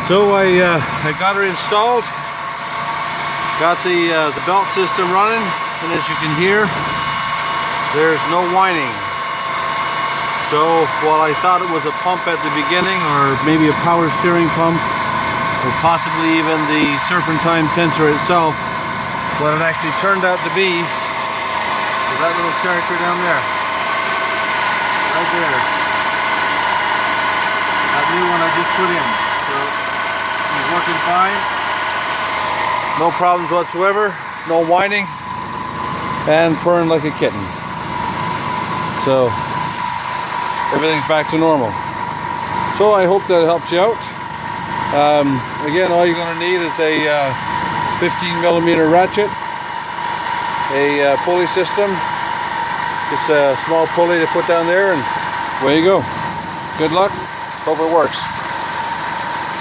So I got her installed, got the belt system running, and as you can hear, there's no whining. So while I thought it was a pump at the beginning, or maybe a power steering pump, or possibly even the serpentine tensor itself, what it actually turned out to be is that little character down there, right there, that new one I just put in. So it's working fine, no problems whatsoever, no whining, and purring like a kitten. So everything's back to normal. So I hope that helps you out. Again, all you're going to need is a 15mm ratchet, a pulley system, just a small pulley to put down there, and away you go. Good luck. Hope it works.